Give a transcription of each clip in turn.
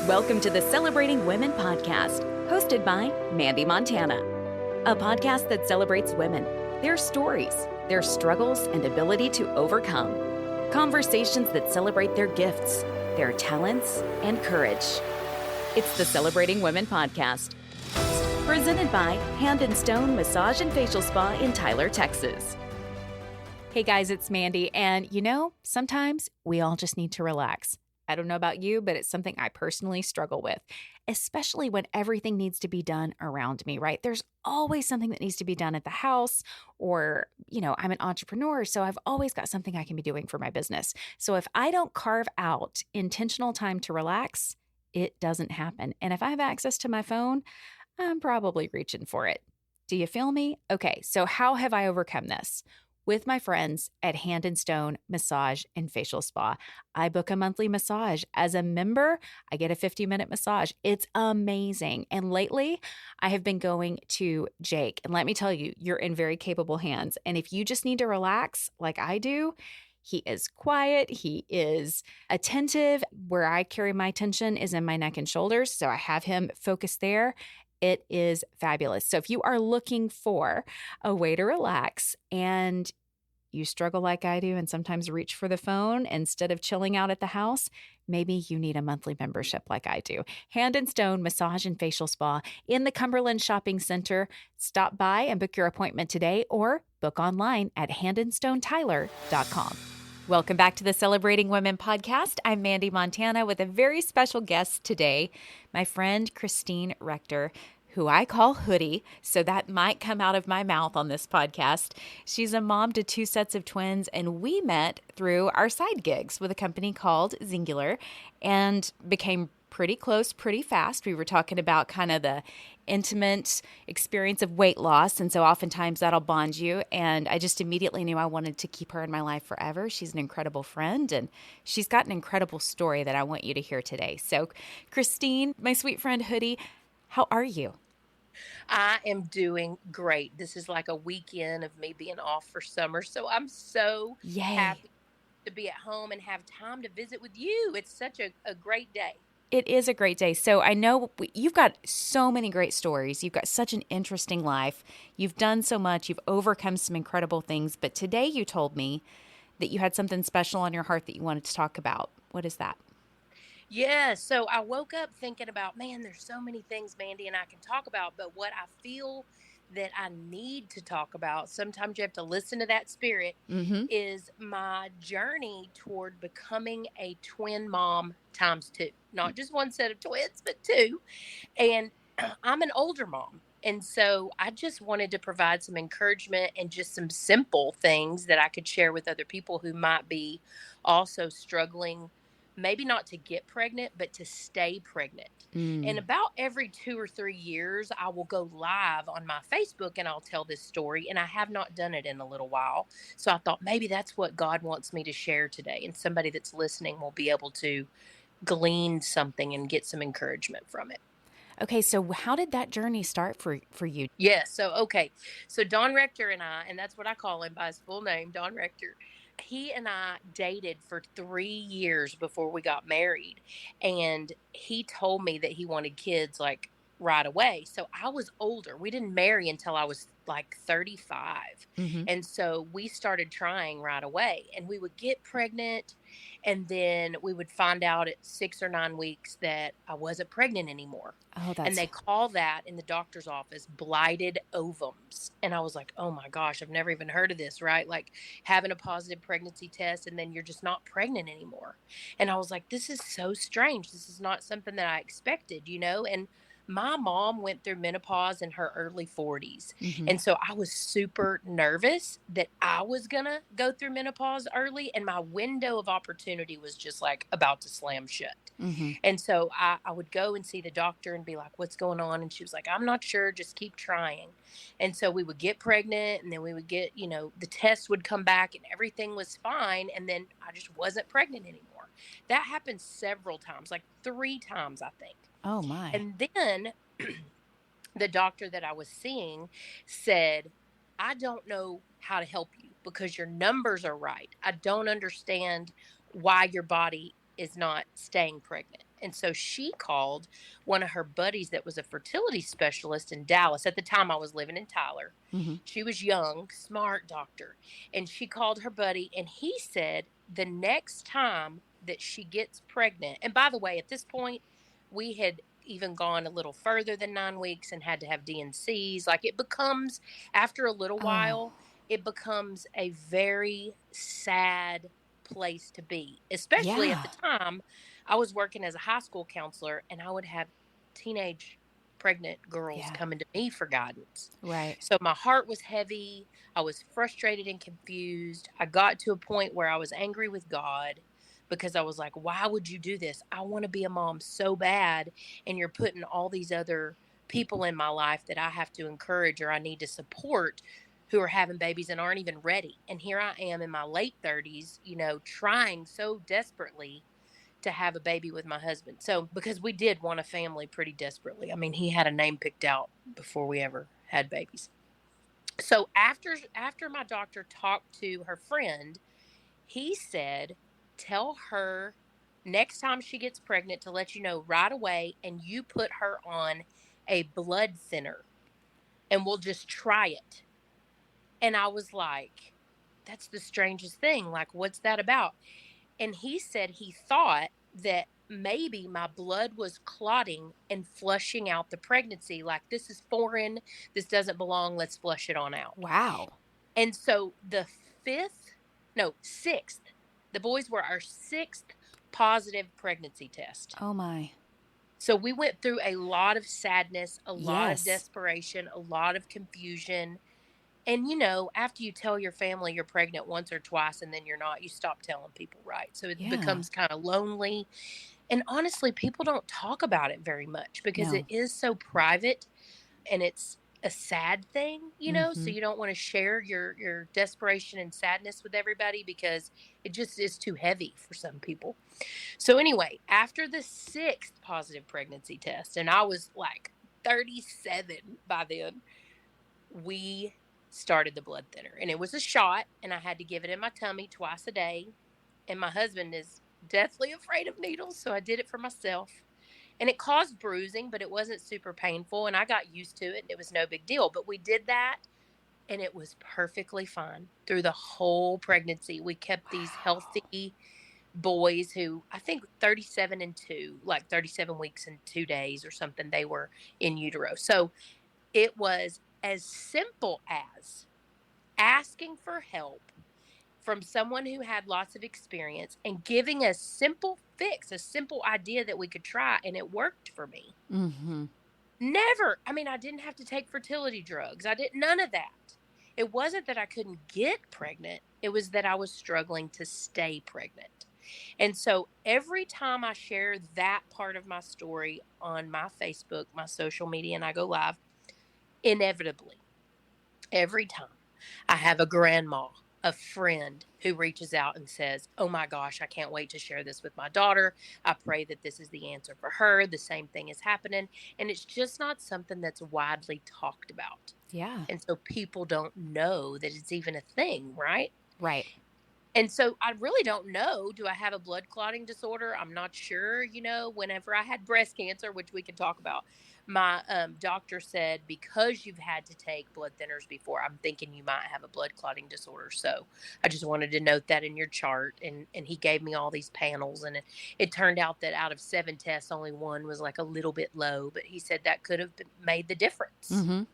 Welcome to the Celebrating Women podcast, hosted by Mandee Montana, a podcast that celebrates women, their stories, their struggles, and ability to overcome. Conversations that celebrate their gifts, their talents, and courage. It's the Celebrating Women podcast, presented by Hand and Stone Massage and Facial Spa in Tyler, Texas. Hey guys, it's Mandee, and sometimes we all just need to relax. I don't know about you, but it's something I personally struggle with, especially when everything needs to be done around me, right? There's always something that needs to be done at the house, or, I'm an entrepreneur, so I've always got something I can be doing for my business. So if I don't carve out intentional time to relax, it doesn't happen. And if I have access to my phone, I'm probably reaching for it. Do you feel me? Okay, so how have I overcome this? With my friends at Hand and Stone Massage and Facial Spa. I book a monthly massage. As a member, I get a 50-minute massage. It's amazing. And lately, I have been going to Jake. And let me tell you, you're in very capable hands. And if you just need to relax like I do, he is quiet. He is attentive. Where I carry my attention is in my neck and shoulders. So I have him focused there. It is fabulous. So if you are looking for a way to relax and you struggle like I do and sometimes reach for the phone instead of chilling out at the house, maybe you need a monthly membership like I do. Hand and Stone Massage and Facial Spa in the Cumberland Shopping Center. Stop by and book your appointment today or book online at handandstonetyler.com. Welcome back to the Celebrating Women podcast. I'm Mandee Montana with a very special guest today, my friend Christine Rector, who I call Hoodie, so that might come out of my mouth on this podcast. She's a mom to 2 sets of twins, and we met through our side gigs with a company called Zingular and became pretty close pretty fast. We were talking about kind of the intimate experience of weight loss, and so oftentimes that'll bond you, and I just immediately knew I wanted to keep her in my life forever. She's an incredible friend, and she's got an incredible story that I want you to hear today. So Christine, my sweet friend Hoodie, how are you? I am doing great. This is like a weekend of me being off for summer, so I'm so Yay. happy to be at home and have time to visit with you. It's such a great day. It is a great day. So I know you've got so many great stories. You've got such an interesting life. You've done so much. You've overcome some incredible things. But today you told me that you had something special on your heart that you wanted to talk about. What is that? Yeah, so I woke up thinking about, man, there's so many things Mandee and I can talk about, but what I feel that I need to talk about, sometimes you have to listen to that spirit, is my journey toward becoming a twin mom times 2. Not just one set of twins, but 2. And I'm an older mom. And so I just wanted to provide some encouragement and just some simple things that I could share with other people who might be also struggling, maybe not to get pregnant, but to stay pregnant. And about every 2 or 3 years, I will go live on my Facebook and I'll tell this story. And I have not done it in a little while. So I thought maybe that's what God wants me to share today. And somebody that's listening will be able to glean something and get some encouragement from it. Okay, so how did that journey start for you? Yeah, so Don Rector and I, and that's what I call him by his full name, Don Rector, he and I dated for 3 years before we got married. And he told me that he wanted kids like right away. So I was older. We didn't marry until I was like 35. And so we started trying right away, and we would get pregnant. And then we would find out at 6 or 9 weeks that I wasn't pregnant anymore. Oh, And they call that in the doctor's office blighted ovums. And I was like, oh my gosh, I've never even heard of this, right? Like having a positive pregnancy test and then you're just not pregnant anymore. And I was like, this is so strange. This is not something that I expected, And my mom went through menopause in her early 40s. And so I was super nervous that I was going to go through menopause early. And my window of opportunity was just like about to slam shut. And so I would go and see the doctor and be like, what's going on? And she was like, I'm not sure. Just keep trying. And so we would get pregnant, and then we would get, the test would come back and everything was fine. And then I just wasn't pregnant anymore. That happened several times, like 3 times, I think. Oh my. And then the doctor that I was seeing said, I don't know how to help you because your numbers are right. I don't understand why your body is not staying pregnant. And so she called one of her buddies that was a fertility specialist in Dallas. At the time, I was living in Tyler. Mm-hmm. She was young, smart doctor. And she called her buddy, and he said the next time that she gets pregnant, and by the way, at this point, we had even gone a little further than 9 weeks and had to have DNCs. Like it becomes, after a little while, it becomes a very sad place to be, especially at the time. I was working as a high school counselor, and I would have teenage pregnant girls coming to me for guidance. Right. So my heart was heavy. I was frustrated and confused. I got to a point where I was angry with God because I was like, why would you do this? I want to be a mom so bad, and you're putting all these other people in my life that I have to encourage or I need to support who are having babies and aren't even ready. And here I am in my late 30s, trying so desperately to have a baby with my husband. So, because we did want a family pretty desperately. I mean, he had a name picked out before we ever had babies. So after my doctor talked to her friend, he said, tell her next time she gets pregnant to let you know right away, and you put her on a blood thinner and we'll just try it. And I was like, that's the strangest thing. Like, what's that about? And he said he thought that maybe my blood was clotting and flushing out the pregnancy. Like, this is foreign. This doesn't belong. Let's flush it on out. Wow. And so the sixth, the boys were our sixth positive pregnancy test. Oh my. So we went through a lot of sadness, a lot of desperation, a lot of confusion. And, after you tell your family you're pregnant once or twice and then you're not, you stop telling people, right? So it becomes kind of lonely. And honestly, people don't talk about it very much because it is so private, and it's a sad thing, so you don't want to share your desperation and sadness with everybody because it just is too heavy for some people. So anyway, after the sixth positive pregnancy test, and I was like 37 by then, we started the blood thinner, and it was a shot, and I had to give it in my tummy twice a day. And my husband is deathly afraid of needles, so I did it for myself. And it caused bruising, but it wasn't super painful, and I got used to it, and it was no big deal. But we did that, and it was perfectly fine through the whole pregnancy. We kept these healthy boys who, I think 37 and 2, like 37 weeks and 2 days or something, they were in utero. So it was as simple as asking for help from someone who had lots of experience and giving a simple fix, a simple idea that we could try, and it worked for me. Mm-hmm. I didn't have to take fertility drugs. None of that. It wasn't that I couldn't get pregnant. It was that I was struggling to stay pregnant. And so every time I share that part of my story on my Facebook, my social media, and I go live, inevitably, every time I have a grandma, a friend who reaches out and says, oh my gosh, I can't wait to share this with my daughter. I pray that this is the answer for her. The same thing is happening. And it's just not something that's widely talked about. Yeah. And so people don't know that it's even a thing, right? Right. And so I really don't know. Do I have a blood clotting disorder? I'm not sure. Whenever I had breast cancer, which we can talk about, my doctor said, because you've had to take blood thinners before, I'm thinking you might have a blood clotting disorder. So I just wanted to note that in your chart. And he gave me all these panels. And it turned out that out of 7 tests, only 1 was like a little bit low. But he said that could have made the difference. Mm-hmm.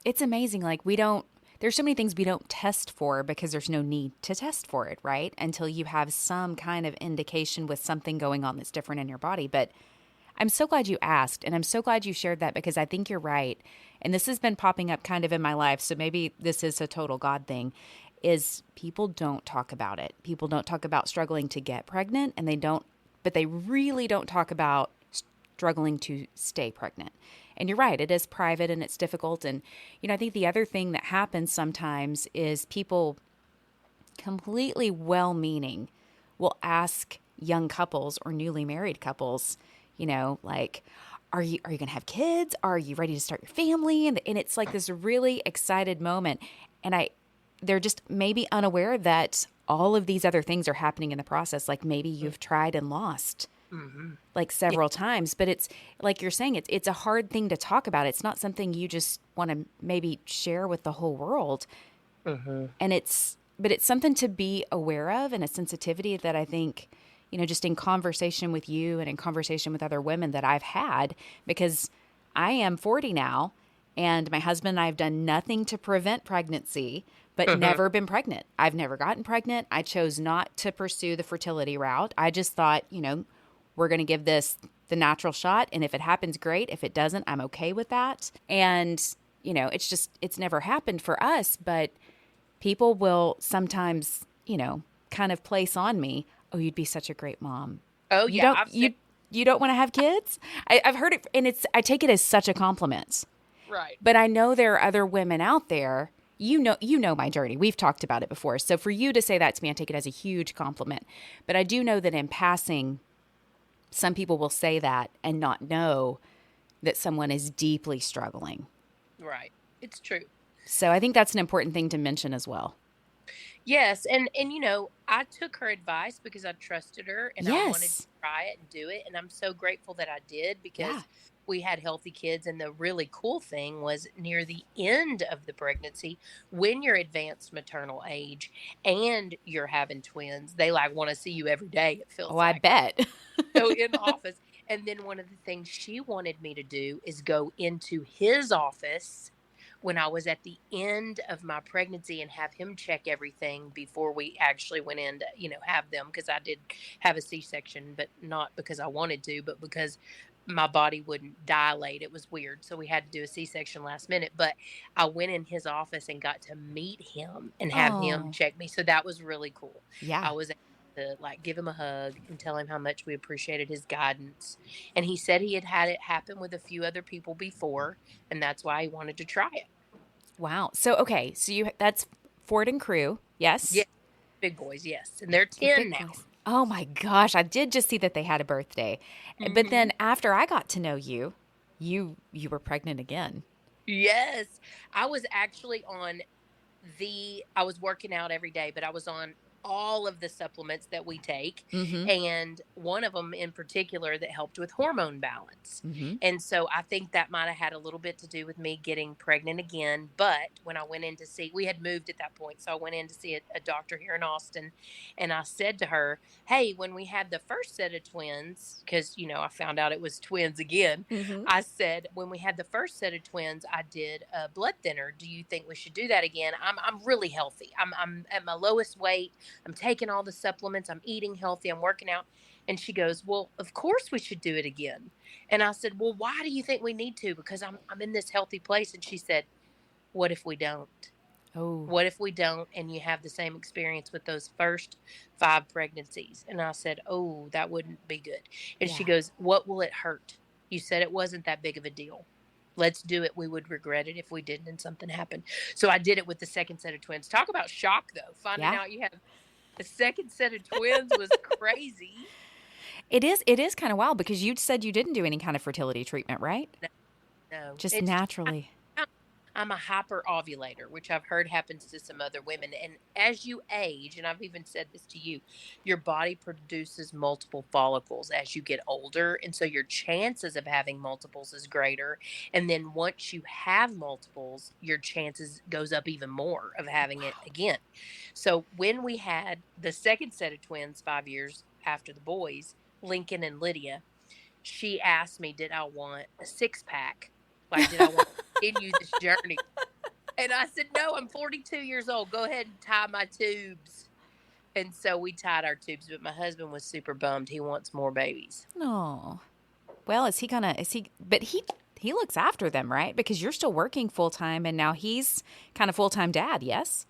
It's amazing. Like there's so many things we don't test for because there's no need to test for it, right? Until you have some kind of indication with something going on that's different in your body. But I'm so glad you asked, and I'm so glad you shared that because I think you're right. And this has been popping up kind of in my life, so maybe this is a total God thing, is people don't talk about it. People don't talk about struggling to get pregnant, but they really don't talk about struggling to stay pregnant. And you're right, it is private and it's difficult. And, I think the other thing that happens sometimes is people completely well-meaning will ask young couples or newly married couples, like, are you going to have kids? Are you ready to start your family? And it's like this really excited moment. And they're just maybe unaware that all of these other things are happening in the process. Like maybe you've tried and lost like several times, but it's like you're saying, it's a hard thing to talk about. It's not something you just want to maybe share with the whole world. And but it's something to be aware of, and a sensitivity that I think, you know, just in conversation with you and in conversation with other women that I've had, because I am 40 now, and my husband and I have done nothing to prevent pregnancy, but never been pregnant. I've never gotten pregnant. I chose not to pursue the fertility route. I just thought, you know, we're going to give this the natural shot. And if it happens, great. If it doesn't, I'm okay with that. And, you know, it's never happened for us, but people will sometimes, you know, kind of place on me, oh, you'd be such a great mom. Oh, you yeah. You don't want to have kids? I've heard it, and I take it as such a compliment. Right. But I know there are other women out there. You know my journey. We've talked about it before. So for you to say that to me, I take it as a huge compliment. But I do know that in passing, some people will say that and not know that someone is deeply struggling. Right. It's true. So I think that's an important thing to mention as well. Yes, and you know, I took her advice because I trusted her and I wanted Yes. to try it and do it, and I'm so grateful that I did because Yeah. we had healthy kids. And the really cool thing was near the end of the pregnancy, when you're advanced maternal age and you're having twins, they like want to see you every day, it feels Oh, I like. bet. So in the office, and then one of the things she wanted me to do is go into his office when I was at the end of my pregnancy and have him check everything before we actually went in to, you know, have them, because I did have a C-section, but not because I wanted to, but because my body wouldn't dilate. It was weird. So we had to do a C-section last minute, but I went in his office and got to meet him and have him Oh, check me. So that was really cool. yeah. I was able to like give him a hug and tell him how much we appreciated his guidance. And he said he had had it happen with a few other people before, and that's why he wanted to try it. Wow. So, okay. So that's Ford and Crew. Yeah, Yes. big boys, yes. And they're They're 10 big now. boys. Oh my gosh. I did just see that they had a birthday. But then after I got to know you, you were pregnant again. Yes. I was actually I was working out every day, but I was on all of the supplements that we take. Mm-hmm. And one of them in particular that helped with hormone balance. Mm-hmm. And so I think that might have had a little bit to do with me getting pregnant again. But when I went in to see, we had moved at that point. So I went in to see a doctor here in Austin. And I said to her, hey, when we had the first set of twins, because, you know, I found out it was twins again. Mm-hmm. I said, when we had the first set of twins, I did a blood thinner. Do you think we should do that again? I'm really healthy. I'm at my lowest weight. I'm taking all the supplements. I'm eating healthy. I'm working out. And she goes, well, of course we should do it again. And I said, well, why do you think we need to? Because I'm in this healthy place. And she said, what if we don't? Oh, What if we don't and you have the same experience with those first 5 pregnancies? And I said, oh, that wouldn't be good. And she yeah. goes, what will it hurt? You said it wasn't that big of a deal. Let's do it. We would regret it if we didn't and something happened. So I did it with the second set of twins. Talk about shock, though. Finding Yeah. out you have a second set of twins was crazy. It is kind of wild because you said you didn't do any kind of fertility treatment, right? No, Just naturally. I'm a hyper ovulator, which I've heard happens to some other women. And as you age, and I've even said this to you, your body produces multiple follicles as you get older. And so your chances of having multiples is greater. And then once you have multiples, your chances goes up even more of having it again. So when we had the second set of twins 5 years after the boys, Lincoln and Lydia, she asked me, did I want a 6-pack? Like, did I want to continue this journey? And I said, no, I'm 42 years old. Go ahead and tie my tubes. And so we tied our tubes, but my husband was super bummed. He wants more babies. No. Well, but he looks after them, right? Because you're still working full time and now he's kind of full-time dad, yes?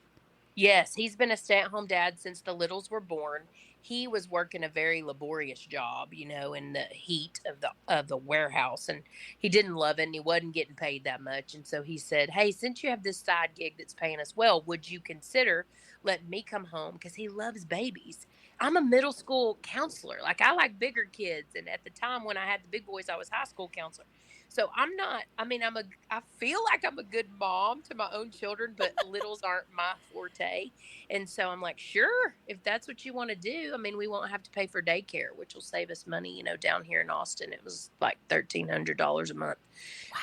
Yes, he's been a stay-at-home dad since the littles were born. He was working a very laborious job, you know, in the heat of the warehouse, and he didn't love it and he wasn't getting paid that much. And so he said, hey, since you have this side gig that's paying us well, would you consider letting me come home? Because he loves babies. I'm a middle school counselor. Like, I like bigger kids. And at the time when I had the big boys, I was high school counselor. So I'm not, I mean, I feel like I'm a good mom to my own children, but littles aren't my forte. And so I'm like, sure, if that's what you want to do, I mean, we won't have to pay for daycare, which will save us money. You know, down here in Austin, it was like $1,300 a month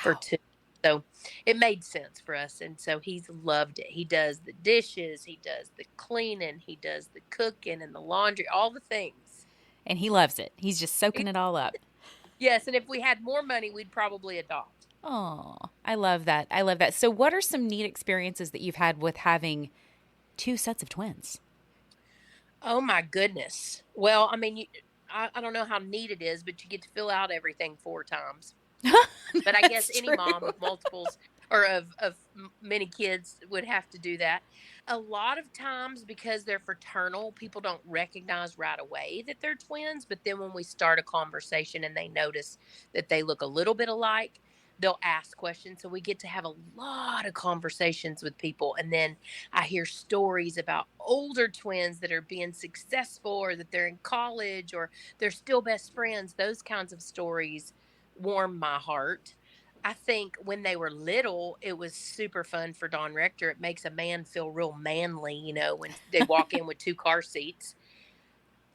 for Wow. 2. So it made sense for us. And so he's loved it. He does the dishes, he does the cleaning, he does the cooking and the laundry, all the things. And he loves it. He's just soaking it all up. Yes. And if we had more money, we'd probably adopt. Oh, I love that. I love that. So what are some neat experiences that you've had with having 2 sets of twins? Oh, my goodness. Well, I mean, I don't know how neat it is, but you get to fill out everything 4 times. But I guess any mom of multiples or of many kids would have to do that. A lot of times, because they're fraternal, people don't recognize right away that they're twins. But then when we start a conversation and they notice that they look a little bit alike, they'll ask questions. So we get to have a lot of conversations with people. And then I hear stories about older twins that are being successful, or that they're in college, or they're still best friends. Those kinds of stories warm my heart. I think when they were little, it was super fun for Don Rector. It makes a man feel real manly, you know, when they walk in with 2 car seats.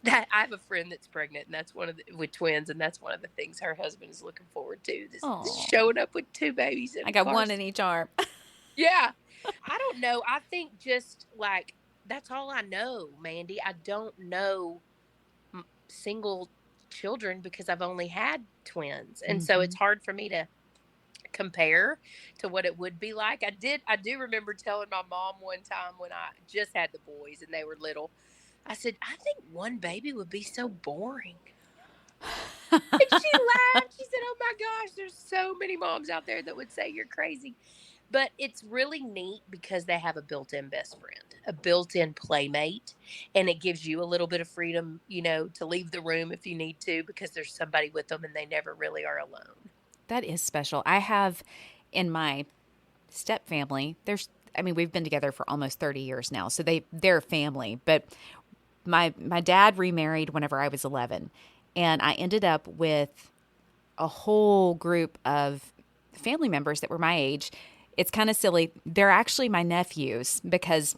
That I have a friend that's pregnant, and that's with twins, and that's one of the things her husband is looking forward to. This showing up with 2 babies in I a got car one seat. in each arm. Yeah. I don't know. I think just like that's all I know, Mandee. I don't know single children because I've only had twins. And so it's hard for me to compare to what it would be like. I do remember telling my mom one time when I just had the boys and they were little, I said, I think one baby would be so boring. And she laughed. She said, oh my gosh, there's so many moms out there that would say you're crazy. But it's really neat because they have a built-in best friend, a built-in playmate, and it gives you a little bit of freedom, you know, to leave the room if you need to, because there's somebody with them and they never really are alone. That is special. I have in my step family, we've been together for almost 30 years now. So they're family, but my dad remarried whenever I was 11, and I ended up with a whole group of family members that were my age. It's kind of silly. They're actually my nephews because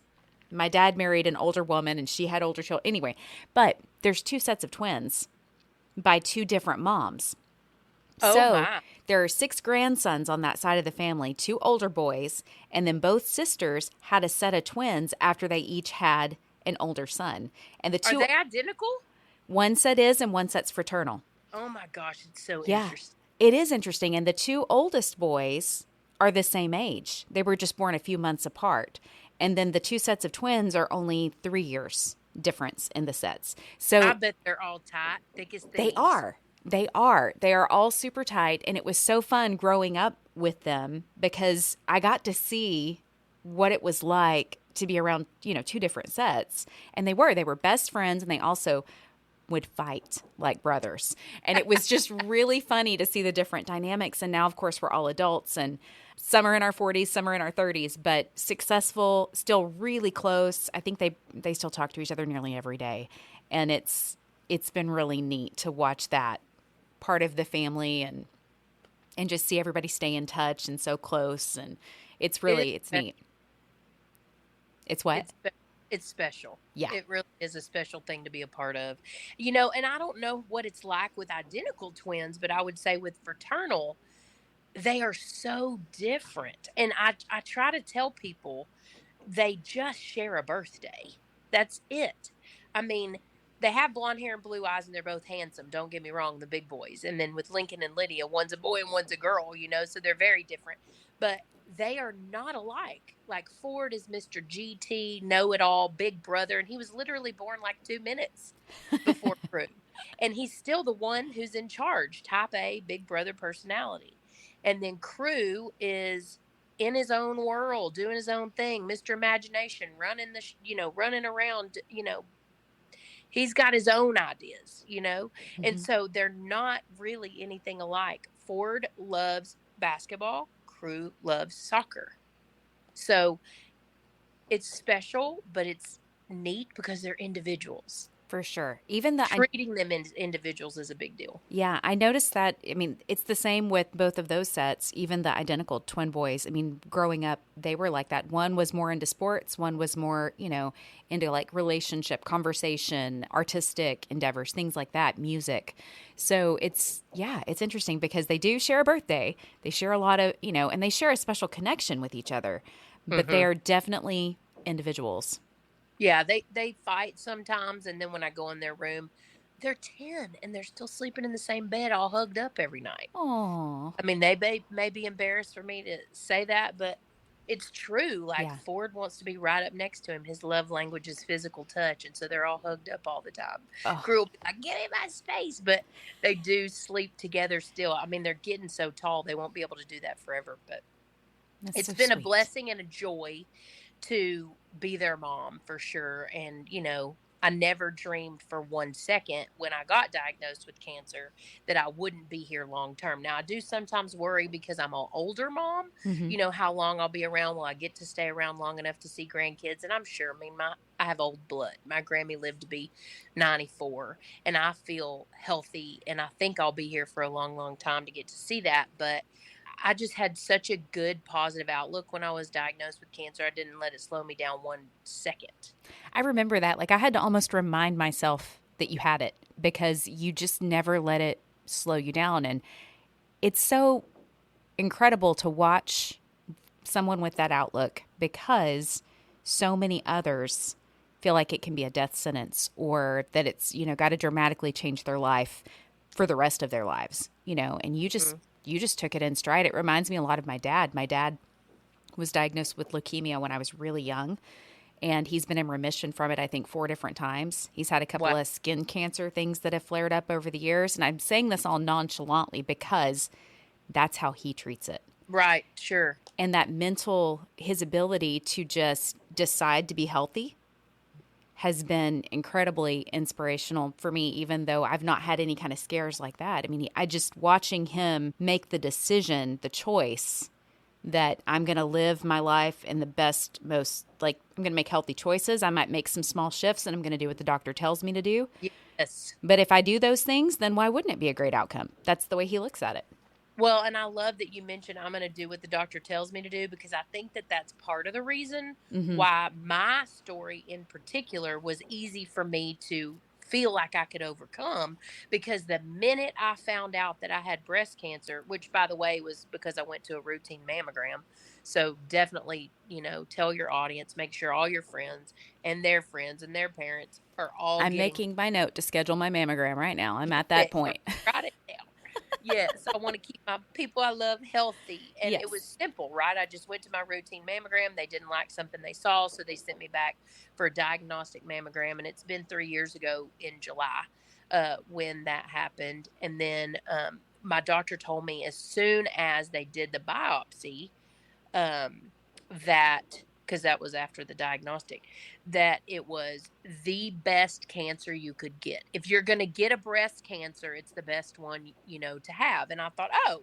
my dad married an older woman and she had older children. Anyway, but there's 2 sets of twins by 2 different moms. Oh, so my. There are 6 grandsons on that side of the family, 2 older boys, and then both sisters had a set of twins after they each had an older son. And the 2 Are they identical? One set is and one set's fraternal. Oh my gosh, it's so Yeah, interesting. it is interesting. And the 2 oldest boys are the same age. They were just born a few months apart. And then the 2 sets of twins are only 3 years difference in the sets. So I bet they're all tight, thick as thieves. They are. They are all super tight. And it was so fun growing up with them because I got to see what it was like to be around, 2 different sets. And they were best friends, and they also would fight like brothers. And it was just really funny to see the different dynamics. And now, of course, we're all adults, and some are in our 40s, some are in our 30s, but successful, still really close. I think they still talk to each other nearly every day. And it's been really neat to watch that part of the family and just see everybody stay in touch and so close. And it's neat. It's what? It's special. Yeah. It really is a special thing to be a part of. And I don't know what it's like with identical twins, but I would say with fraternal, they are so different. And I try to tell people they just share a birthday. That's it. I mean, they have blonde hair and blue eyes, and they're both handsome. Don't get me wrong, the big boys. And then with Lincoln and Lydia, one's a boy and one's a girl, so they're very different. But they are not alike. Like Ford is Mr. GT, know-it-all, big brother, and he was literally born like 2 minutes before Crew. And he's still the one who's in charge, type A, big brother personality. And then Crew is in his own world, doing his own thing, Mr. Imagination, running around, he's got his own ideas, and so they're not really anything alike. Ford loves basketball, Crew loves soccer. So it's special, but it's neat because they're individuals. For sure. Even the treating them as individuals is a big deal. Yeah, I noticed that. I mean, it's the same with both of those sets, even the identical twin boys. I mean, growing up, they were like that. One was more into sports, one was more, into like relationship, conversation, artistic endeavors, things like that, music. So it's interesting because they do share a birthday. They share a lot of, and they share a special connection with each other, but they are definitely individuals. Yeah, they fight sometimes, and then when I go in their room, they're 10 and they're still sleeping in the same bed, all hugged up every night. Oh, I mean, they may be embarrassed for me to say that, but it's true. Like yeah. Ford wants to be right up next to him. His love language is physical touch, and so they're all hugged up all the time. Oh, Crew will be like, "Get in my space," but they do sleep together still. I mean, they're getting so tall they won't be able to do that forever, but that's it's so been a sweet. blessing and a joy to be their mom for sure. And, I never dreamed for 1 second when I got diagnosed with cancer that I wouldn't be here long term. Now, I do sometimes worry because I'm an older mom, Mm-hmm. how long I'll be around. Will I get to stay around long enough to see grandkids? And I'm sure, I mean, I have old blood. My Grammy lived to be 94, and I feel healthy, and I think I'll be here for a long, long time to get to see that. But I just had such a good positive outlook when I was diagnosed with cancer. I didn't let it slow me down 1 second. I remember that. Like, I had to almost remind myself that you had it because you just never let it slow you down. And it's so incredible to watch someone with that outlook because so many others feel like it can be a death sentence or that it's, got to dramatically change their life for the rest of their lives, and you just took it in stride. It reminds me a lot of my dad. My dad was diagnosed with leukemia when I was really young, and he's been in remission from it, I think, 4 different times. He's had a couple Wow. of skin cancer things that have flared up over the years, and I'm saying this all nonchalantly because that's how he treats it. Right, sure. And his ability to just decide to be healthy has been incredibly inspirational for me, even though I've not had any kind of scares like that. I mean, I just watching him make the decision, the choice that I'm going to live my life in the best, I'm going to make healthy choices. I might make some small shifts and I'm going to do what the doctor tells me to do. Yes. But if I do those things, then why wouldn't it be a great outcome? That's the way he looks at it. Well, and I love that you mentioned I'm going to do what the doctor tells me to do, because I think that that's part of the reason why my story in particular was easy for me to feel like I could overcome, because the minute I found out that I had breast cancer, which by the way was because I went to a routine mammogram. So definitely, tell your audience, make sure all your friends and their parents are all I'm getting making my note to schedule my mammogram right now. I'm at that point. Write it down. Yes, I want to keep my people I love healthy. And Yes. It was simple, right? I just went to my routine mammogram. They didn't like something they saw, so they sent me back for a diagnostic mammogram. And it's been 3 years ago in July when that happened. And then my doctor told me as soon as they did the biopsy that, because that was after the diagnostic, that it was the best cancer you could get. If you're going to get a breast cancer, it's the best one, to have. And I thought, oh,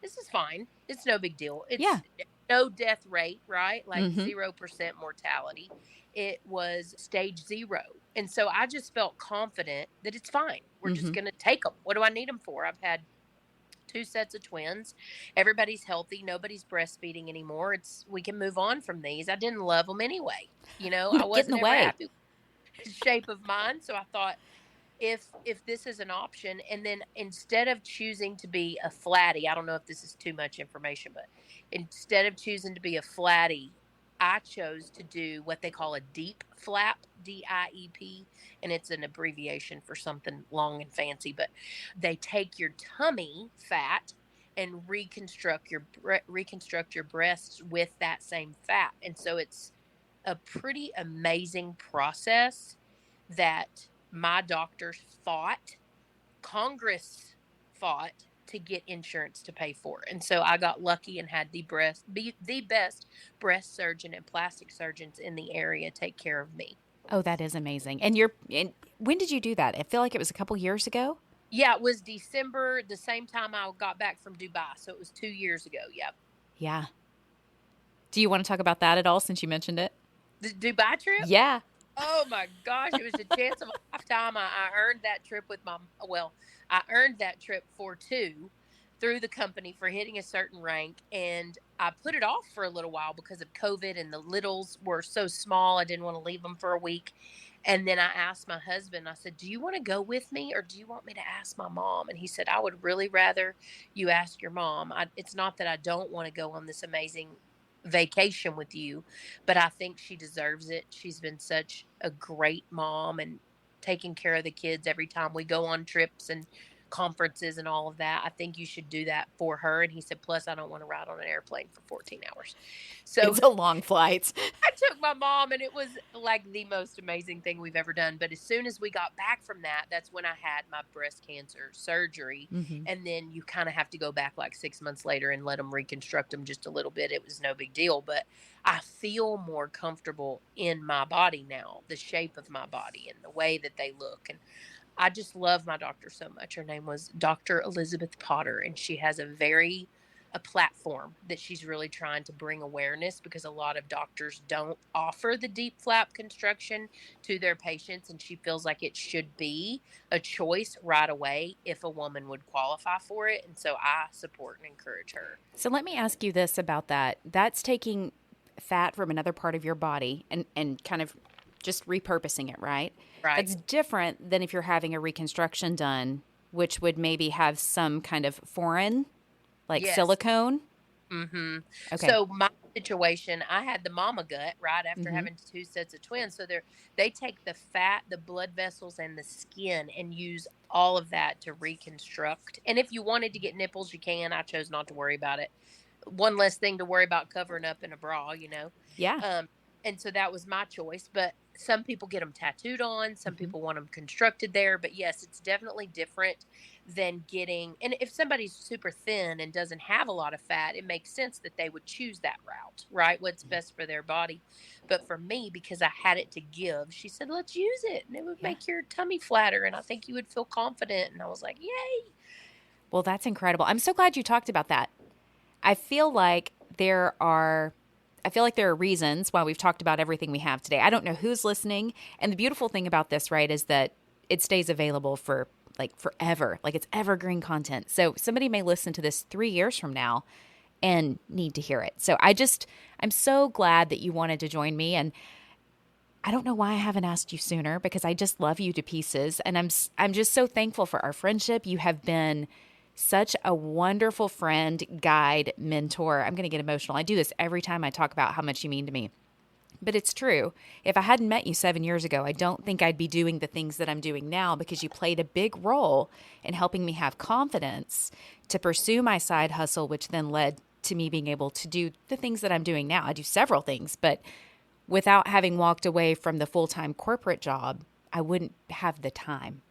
this is fine. It's no big deal. It's no death rate, right? Like 0% mortality. It was stage 0. And so I just felt confident that it's fine. We're just going to take them. What do I need them for? I've had 2 sets of twins. Everybody's healthy. Nobody's breastfeeding anymore. We can move on from these. I didn't love them anyway. I wasn't ever happy with the shape of mine. So I thought, if this is an option, and then instead of choosing to be a flatty, I don't know if this is too much information, but instead of choosing to be a flatty, I chose to do what they call a deep flap, DIEP, and it's an abbreviation for something long and fancy, but they take your tummy fat and reconstruct your breasts with that same fat. And so it's a pretty amazing process that my doctors fought, Congress fought to get insurance to pay for. And so I got lucky and had the best breast surgeon and plastic surgeons in the area take care of me. Oh, that is amazing. And when did you do that? I feel like it was a couple years ago. Yeah, it was December, the same time I got back from Dubai. So it was 2 years ago. Yep. Yeah. Do you want to talk about that at all since you mentioned it? The Dubai trip? Yeah. Oh my gosh, it was a chance of a lifetime. I earned that trip with I earned that trip for two through the company for hitting a certain rank. And I put it off for a little while because of COVID and the littles were so small. I didn't want to leave them for a week. And then I asked my husband, I said, "Do you want to go with me or do you want me to ask my mom?" And he said, "I would really rather you ask your mom. It's not that I don't want to go on this amazing vacation with you, but I think she deserves it. She's been such a great mom and taking care of the kids every time we go on trips and conferences and all of that. I think you should do that for her." And he said, "Plus, I don't want to ride on an airplane for 14 hours." So It's a long flight. I took my mom, and it was like the most amazing thing we've ever done. But as soon as we got back from that, that's when I had my breast cancer surgery. Mm-hmm. And then you kind of have to go back like 6 months later and let them reconstruct them just a little bit. It was no big deal. But I feel more comfortable in my body now, the shape of my body and the way that they look. And I just love my doctor so much. Her name was Dr. Elizabeth Potter, and she has a platform that she's really trying to bring awareness, because a lot of doctors don't offer the deep flap construction to their patients, and she feels like it should be a choice right away if a woman would qualify for it. And so I support and encourage her. So let me ask you this about that. That's taking fat from another part of your body and kind of just repurposing it, right? Right. That's different than if you're having a reconstruction done, which would maybe have some kind of foreign, like Yes. silicone. Mm-hmm. Okay. So my situation, I had the mama gut right after Mhm. having two sets of twins. So they take the fat, the blood vessels, and the skin and use all of that to reconstruct. And if you wanted to get nipples, you can. I chose not to worry about it. One less thing to worry about covering up in a bra, you know. Yeah. And so that was my choice. But some people get them tattooed on, some Mhm. people want them constructed there. But yes, it's definitely different than getting. And if somebody's super thin and doesn't have a lot of fat, it makes sense that they would choose that route, right? What's best for their body. But for me, because I had it to give, she said, "Let's use it. And it would Yeah. make your tummy flatter. And I think you would feel confident." And I was like, "Yay." Well, that's incredible. I'm so glad you talked about that. I feel like there are reasons why we've talked about everything we have today. I don't know who's listening. And the beautiful thing about this, right, is that it stays available for like forever. Like it's evergreen content. So somebody may listen to this 3 years from now and need to hear it. So I'm so glad that you wanted to join me. And I don't know why I haven't asked you sooner, because I just love you to pieces. And I'm just so thankful for our friendship. You have been such a wonderful friend, guide, mentor. I'm going to get emotional. I do this every time I talk about how much you mean to me. But it's true. If I hadn't met you 7 years ago, I don't think I'd be doing the things that I'm doing now, because you played a big role in helping me have confidence to pursue my side hustle, which then led to me being able to do the things that I'm doing now. I do several things, but without having walked away from the full-time corporate job, I wouldn't have the time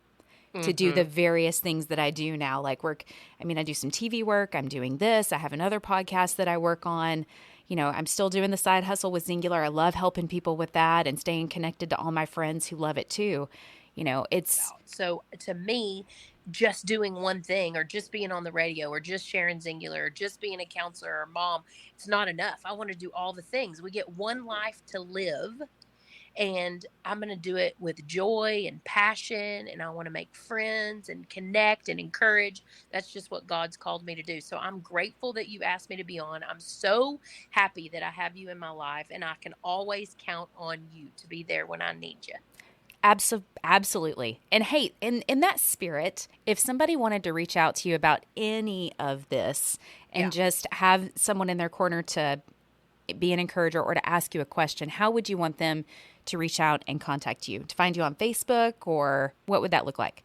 to do the various things that I do now, like work. I mean, I do some TV work. I'm doing this. I have another podcast that I work on. You know, I'm still doing the side hustle with Singular. I love helping people with that and staying connected to all my friends who love it too. You know, it's So to me, just doing one thing or just being on the radio or just sharing Singular or just being a counselor or mom, it's not enough. I want to do all the things. We get one life to live, and I'm going to do it with joy and passion, and I want to make friends and connect and encourage. That's just what God's called me to do. So I'm grateful that you asked me to be on. I'm so happy that I have you in my life, and I can always count on you to be there when I need you. absolutely. And hey, in that spirit, if somebody wanted to reach out to you about any of this and just have someone in their corner to be an encourager or to ask you a question, how would you want them to reach out and contact you? To find you on Facebook, or what would that look like?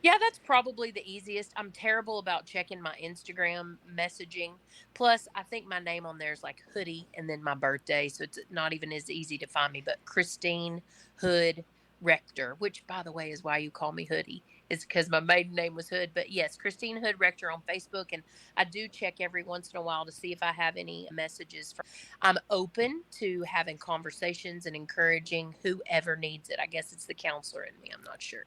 Yeah, that's probably the easiest. I'm terrible about checking my Instagram messaging. Plus, I think my name on there is like Hoodie and then my birthday. So it's not even as easy to find me. But Christine Hood Rector, which, by the way, is why you call me Hoodie, is because my maiden name was Hood. But yes, Christine Hood Rector on Facebook. And I do check every once in a while to see if I have any messages. I'm open to having conversations and encouraging whoever needs it. I guess it's the counselor in me. I'm not sure.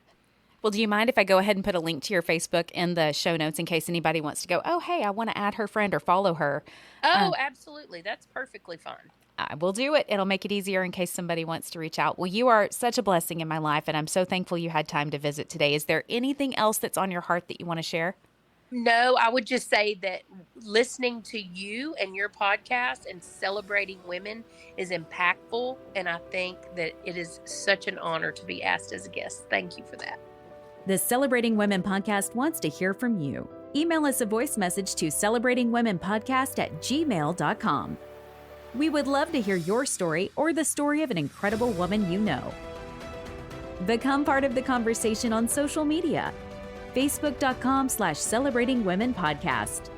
Well, do you mind if I go ahead and put a link to your Facebook in the show notes in case anybody wants to go, oh, hey, I want to add her friend or follow her? Oh, absolutely. That's perfectly fine. I will do it. It'll make it easier in case somebody wants to reach out. Well, you are such a blessing in my life, and I'm so thankful you had time to visit today. Is there anything else that's on your heart that you want to share? No, I would just say that listening to you and your podcast and celebrating women is impactful. And I think that it is such an honor to be asked as a guest. Thank you for that. The Celebrating Women podcast wants to hear from you. Email us a voice message to celebratingwomenpodcast@gmail.com. We would love to hear your story or the story of an incredible woman you know. Become part of the conversation on social media. Facebook.com/Celebrating Women Podcast.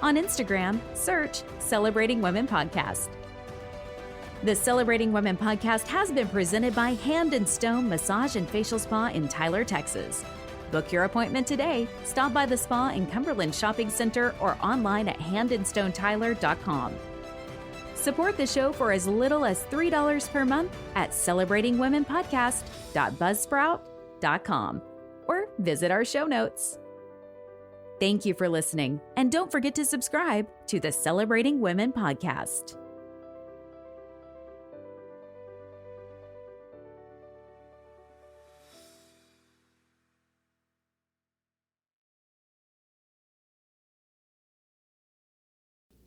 On Instagram, search Celebrating Women Podcast. The Celebrating Women Podcast has been presented by Hand and Stone Massage and Facial Spa in Tyler, Texas. Book your appointment today. Stop by the spa in Cumberland Shopping Center or online at handandstonetyler.com. Support the show for as little as $3 per month at celebratingwomenpodcast.buzzsprout.com. or visit our show notes. Thank you for listening, and don't forget to subscribe to the Celebrating Women podcast.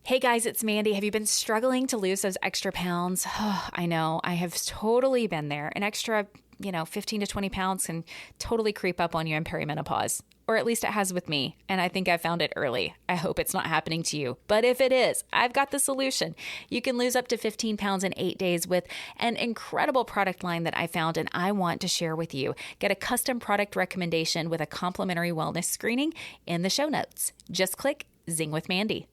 Hey guys, it's Mandee. Have you been struggling to lose those extra pounds? Oh, I know. I have totally been there. An extra 15 to 20 pounds can totally creep up on you in perimenopause, or at least it has with me. And I think I found it early. I hope it's not happening to you. But if it is, I've got the solution. You can lose up to 15 pounds in 8 days with an incredible product line that I found and I want to share with you. Get a custom product recommendation with a complimentary wellness screening in the show notes. Just click Zing with Mandee.